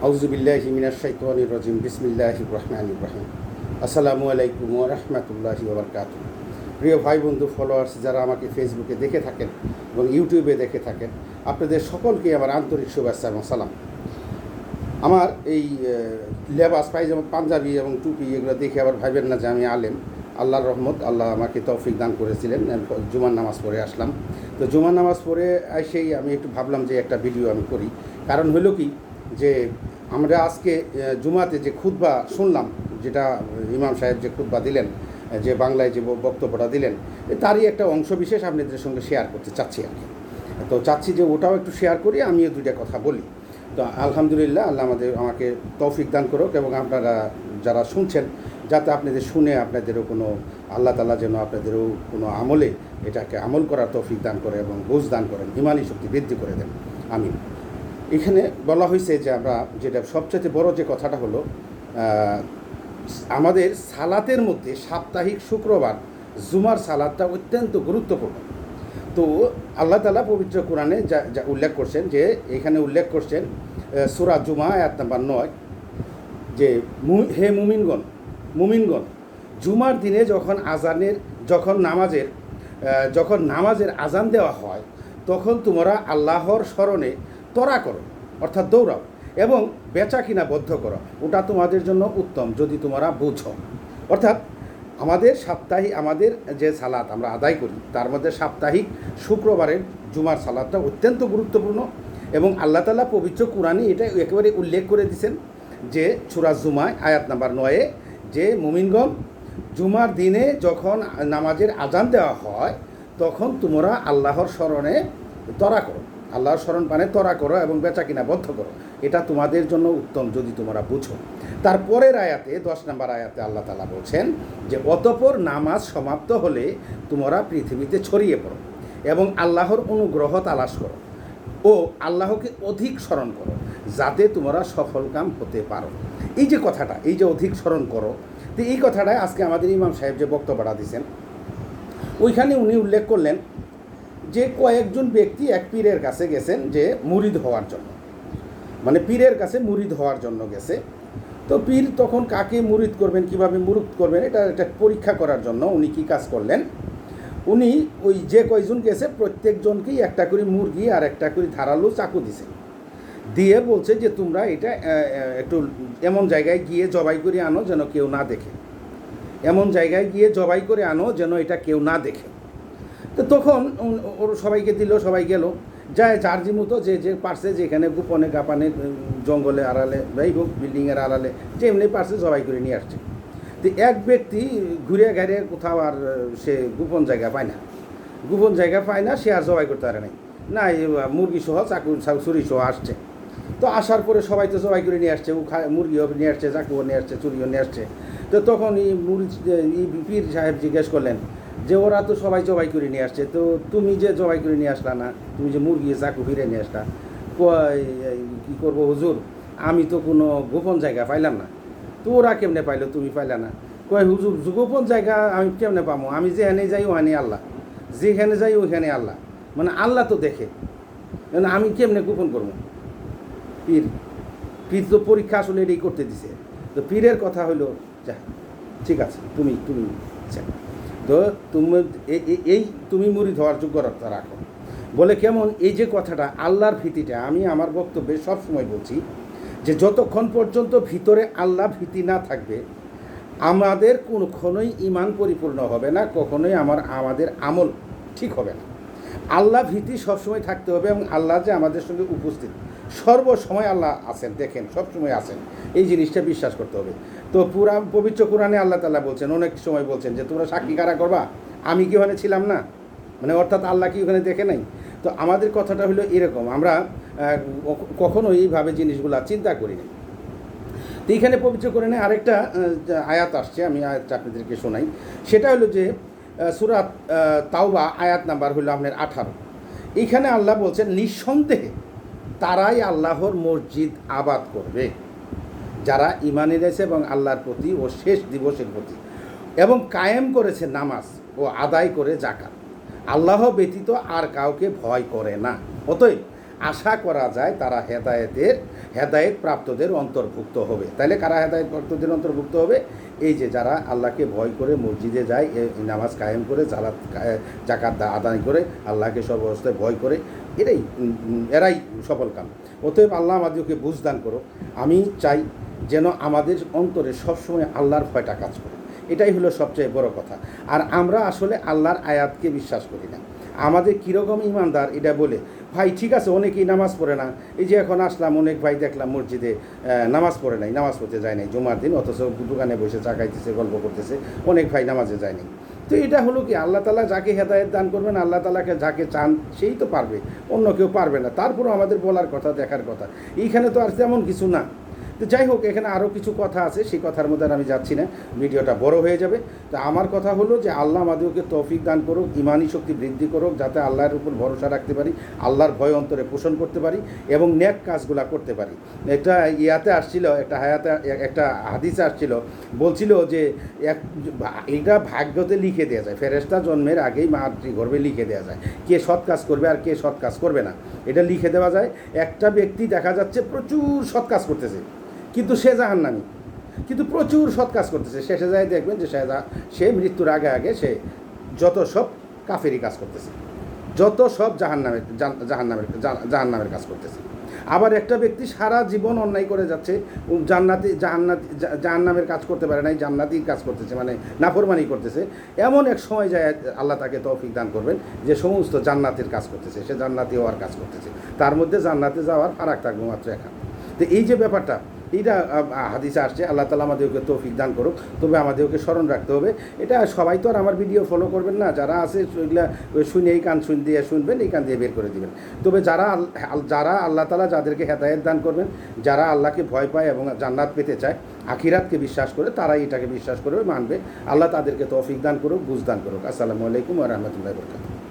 আউযুবিল্লাহি মিনাশ শাইতানির রাজিম বিসমিল্লাহির রহমানির রহিম। আসসালামু আলাইকুম ওয়া রাহমাতুল্লাহি ওয়া বারাকাতুহু। প্রিয় ভাই বন্ধু ফলোয়ার্স যারা আমাকে ফেসবুকে দেখে থাকেন এবং ইউটিউবে দেখে থাকেন, আপনাদের সকলকে আমার আন্তরিক শুভেচ্ছা এবং সালাম। আমার এই লেবাস পায়জামা পাঞ্জাবি এবং টুপি এগুলো দেখে আবার ভাইবেন না যে আমি আলেম। আল্লাহর রহমত, আল্লাহ আমাকে তৌফিক দান করেছিলেন। জুমার নামাজ পড়ে আসলাম। তো জুমার নামাজ পড়ে এসেই আমি একটু ভাবলাম যে একটা ভিডিও আমি করি। কারণ হলো কি, যে আমরা আজকে জুমাতে যে খুতবা শুনলাম, যেটা ইমাম সাহেব যে খুতবা দিলেন, যে বাংলায় যে বক্তব্যটা দিলেন, তারই একটা অংশ বিশেষ আপনাদের সঙ্গে শেয়ার করতে চাচ্ছি আর কি। তো চাচ্ছি যে ওটাও একটু শেয়ার করি, আমিও দুইটা কথা বলি। তো আলহামদুলিল্লাহ, আল্লাহ আমাকে তৌফিক দান করুক এবং আপনারা যারা শুনছেন যাতে আপনাদের শুনে আপনাদেরও কোনো আল্লাহ তাআলা যেন আপনাদেরও কোনো আমলে এটাকে আমল করার তৌফিক দান করে এবং বুঝ দান করেন, ঈমানি শক্তি বৃদ্ধি করে দেন। আমিন। এখানে বলা হয়েছে যে আমরা যেটা সবচেয়ে বড় যে কথাটা হলো, আমাদের সালাতের মধ্যে সাপ্তাহিক শুক্রবার জুমার সালাদটা অত্যন্ত গুরুত্বপূর্ণ। তো আল্লাহ তাআলা পবিত্র কোরআনে যা উল্লেখ করছেন, যে এখানে উল্লেখ করছেন সূরা জুমা আয়াত নাম্বার 9, যে হে মুমিনগণ, জুমার দিনে যখন নামাজের আজান দেওয়া হয় তখন তোমরা আল্লাহর স্মরণে তরা করো, অর্থাৎ দৌড়াও, এবং বেচা কিনা বদ্ধ করো, ওটা তোমাদের জন্য উত্তম যদি তোমরা বুঝো। অর্থাৎ আমাদের যে সালাত আমরা আদায় করি তার মধ্যে সাপ্তাহিক শুক্রবারের জুমার সালাতটা অত্যন্ত গুরুত্বপূর্ণ। এবং আল্লাহ তাআলা পবিত্র কোরআনে এটা একেবারে উল্লেখ করে দিয়েছেন, যে সূরা জুমায় আয়াত নাম্বার 9, যে মুমিনগণ, জুমার দিনে যখন নামাজের আজান দেওয়া হয় তখন তোমরা আল্লাহর স্মরণে তরা করো, আল্লাহর স্মরণ পানে তরা করো এবং বেচা কিনা বদ্ধ করো, এটা তোমাদের জন্য উত্তম যদি তোমরা বুঝো। তারপরের আয়াতে 10 নম্বর আয়াতে আল্লাহ তাআলা বলছেন যে অতঃপর নামাজ সমাপ্ত হলে তোমরা পৃথিবীতে ছড়িয়ে পড়ো এবং আল্লাহর অনুগ্রহ তালাশ করো ও আল্লাহকে অধিক স্মরণ করো, যাতে তোমরা সফলকাম হতে পারো। এই যে কথাটা, এই যে অধিক স্মরণ করো, তো এই কথাটাই আজকে আমাদের ইমাম সাহেব যে বক্তব্যটা দিয়েছেন, ওইখানে উনি উল্লেখ করলেন যে কয়েকজন ব্যক্তি এক পীরের কাছে গেছেন, যে মুরিদ হওয়ার জন্য, মানে পীরের কাছে মুরিদ হওয়ার জন্য গেছে। তো পীর তখন কাকে মুরিদ করবেন, কিভাবে মুরিদ করবেন, এটা পরীক্ষা করার জন্য উনি কি কাজ করলেন, উনি ওই যে কয়জন গেছে প্রত্যেকজনকেই একটা করে মুরগি আর একটা করে ধারালো চাকু দিছে, দিয়ে বলছে যে তোমরা এটা একটু এমন জায়গায় গিয়ে জবাই করে আনো যেন কেউ না দেখে, এমন জায়গায় গিয়ে জবাই করে আনো যেন এটা কেউ না দেখে। তো তখন ওর সবাইকে দিল, সবাই গেল, যায় যার মতো যে পারছে, যেখানে গোপনে গাপানে জঙ্গলে আড়ালে যাই হোক বিল্ডিংয়ের আড়ালে যেমনি পারছে জবাই করে নিয়ে আসছে। তো এক ব্যক্তি ঘুরে ঘাড়ে কোথাও আর সে গোপন জায়গা পায় না, সে আর জবাই করতে পারে না, এই মুরগি সহ চাকু ছুরি সহ আসছে। তো আসার পরে সবাই তো জবাই করে নিয়ে আসছে, মুরগিও নিয়ে আসছে, চাকুও নিয়ে আসছে, চুরিও নিয়ে আসছে। তো তখন এই পীর সাহেব জিজ্ঞেস করলেন যে ওরা তো সবাই জবাই করে নিয়ে আসছে, তো তুমি যে জবাই করে নিয়ে আসলা না, তুমি যে মুরগি চাকু ফিরে নিয়ে আসলা, কী করবো হুজুর, আমি তো কোনো গোপন জায়গা পাইলাম না। তো ওরা কেমনে পাইলো, তুমি পাইলা না? কয় হুজুর, গোপন জায়গা আমি কেমনে পাবো, আমি যেখানে যাই ওখানে আল্লাহ, যেখানে যাই ওইখানে আল্লাহ, মানে আল্লাহ তো দেখে, আমি কেমনে গোপন করবো? পীর তো পরীক্ষা আসলে এটাই করতে দিছে। তো পীরের কথা হইলো, যা ঠিক আছে, তুমি তো তুমি মুরিদ হওয়ার যোগ্যতা রাখো। বলে কেমন, এই যে কথাটা আল্লাহর ভীতিটা আমি আমার বক্তব্যে সবসময় বলছি, যে যতক্ষণ পর্যন্ত ভিতরে আল্লাহ ভীতি না থাকবে আমাদের কখনোই ঈমান পরিপূর্ণ হবে না, কখনোই আমাদের আমল ঠিক হবে না। আল্লাহ ভীতি সবসময় থাকতে হবে এবং আল্লাহ যে আমাদের সঙ্গে উপস্থিত, সর্বসময় আল্লাহ আছেন, দেখেন, সবসময় আছেন, এই জিনিসটা বিশ্বাস করতে হবে। তো পবিত্র কোরআনে আল্লাহ তাআলা বলছেন, অনেক সময় বলছেন যে তোমরা সাক্ষী কারা করবা, আমি কি ওখানে ছিলাম না, মানে অর্থাৎ আল্লাহ কি ওখানে দেখে নাই? তো আমাদের কথাটা হলো এরকম, আমরা কখনো এইভাবে জিনিসগুলো চিন্তা করি না। তো এইখানে পবিত্র কোরআনে আরেকটা আয়াত আসছে, আমি আয়াতটা আপনাদেরকে শোনাই। সেটা হলো যে সূরা তাওবা আয়াত নাম্বার হলো আপনার 18। এইখানে আল্লাহ বলছেন, নিঃসন্দেহে তারাই আল্লাহর মসজিদ আবাদ করবে যারা ঈমান এনেছে এবং আল্লাহর প্রতি ও শেষ দিবসের প্রতি, এবং কায়েম করেছে নামাজ ও আদায় করে যাকাত, আল্লাহ ব্যতীত আর কাউকে ভয় করে না। অতএব আশা করা যায় তারা হেদায়েত প্রাপ্তদের অন্তর্ভুক্ত হবে। তাহলে কারা হেদায়েত প্রাপ্তদের অন্তর্ভুক্ত হবে? এই যে যারা আল্লাহকে ভয় করে মসজিদে যায়, নামাজ কায়েম করে, জাকাত আদায় করে, আল্লাহকে সর্বাবস্থায় ভয় করে, এরাই সফল কাম। অতএব আল্লাহ আমাদেরকে বুঝদান করো। আমি চাই যেন আমাদের অন্তরে সবসময় আল্লাহর ভয়টা কাজ করে। এটাই হলো সবচেয়ে বড় কথা। আর আমরা আসলে আল্লাহর আয়াতকে বিশ্বাস করি না। আমাদের কীরকম ইমানদার এটা বলে, ভাই ঠিক আছে অনেকেই নামাজ পড়ে না, এই যে এখন আসলাম অনেক ভাই দেখলাম মসজিদে নামাজ পড়ে নাই, নামাজ পড়তে যায় নাই জুমার দিন, অথচ দোকানে বসে চা খাইতেছে, গল্প করতেছে, অনেক ভাই নামাজে যায় নাই। তো এটা হলো কি, আল্লাহ তালা যাকে হেদায়েত দান করবেন, আল্লাহ তালাকে যাকে চান সেই তো পারবে, অন্য কেউ পারবে না। তারপরেও আমাদের বলার কথা, দেখার কথা, এইখানে তো আর তেমন কিছু না। তো যাই হোক, এখানে আরও কিছু কথা আছে, সেই কথার মধ্যে আমি যাচ্ছি না, ভিডিওটা বড় হয়ে যাবে। তো আমার কথা হলো যে আল্লাহ আমাদেরকে তৌফিক দান করুক, ইমানি শক্তি বৃদ্ধি করুক, যাতে আল্লাহর উপর ভরসা রাখতে পারি, আল্লাহর ভয় অন্তরে পোষণ করতে পারি এবং নেক কাজগুলা করতে পারি। একটা আসছিল, একটা হাদিসে আসছিল, বলছিল যে এটা ভাগ্যতে লিখে দেওয়া যায়, ফেরেশতা জন্মের আগেই মাতৃগর্ভে লিখে দেওয়া যায় কে সৎ কাজ করবে আর কে সৎ কাজ করবে না, এটা লিখে দেওয়া যায়। একটা ব্যক্তি দেখা যাচ্ছে প্রচুর সৎ কাজ করতেছে, কিন্তু সে জাহান্নামী, কিন্তু প্রচুর সৎ কাজ করতেছে। শেষে যায় দেখবেন যে সে মৃত্যুর আগে আগে সে যত সব কাফেরি কাজ করতেছে, যত সব জাহান্নামের কাজ করতেছে। আবার একটা ব্যক্তি সারা জীবন অন্যায় করে যাচ্ছে, জাহান্নামের কাজ করতে পারে নাই, জান্নাতির কাজ করতেছে, মানে নাফরমানি করতেছে। এমন এক সময় যায় আল্লাহ তাকে তৌফিক দান করবেন যে সমস্ত জান্নাতের কাজ করতেছে, সে জান্নাতি হওয়ার কাজ করতেছে, তার মধ্যে জান্নাতে যাওয়ার ফারাক থাকবে মাত্র একা। তো এই যে ব্যাপারটা, এইটা হাদিসে আসছে। আল্লাহ তালা আমাদেরকে তৌফিক দান করুক। তবে আমাদেরকে স্মরণ রাখতে হবে, এটা সবাই তো আর আমার ভিডিও ফলো করবেন না, যারা আছে সেগুলা শুনে এই কান দিয়ে শুনবেন, এই কান দিয়ে বের করে দিবেন। তবে যারা আল্লাহ তালা যাদেরকে হেদায়েত দান করবেন, যারা আল্লাহকে ভয় পায় এবং জান্নাত পেতে চায়, আখিরাতকে বিশ্বাস করে, তারাই এটাকে বিশ্বাস করবে, মানবে। আল্লাহ তাদেরকে তৌফিক দান করুক, বুঝ দান করুক। আসসালামু আলাইকুম ওয়া রাহমাতুল্লাহি ওয়া বারাকাতুহু।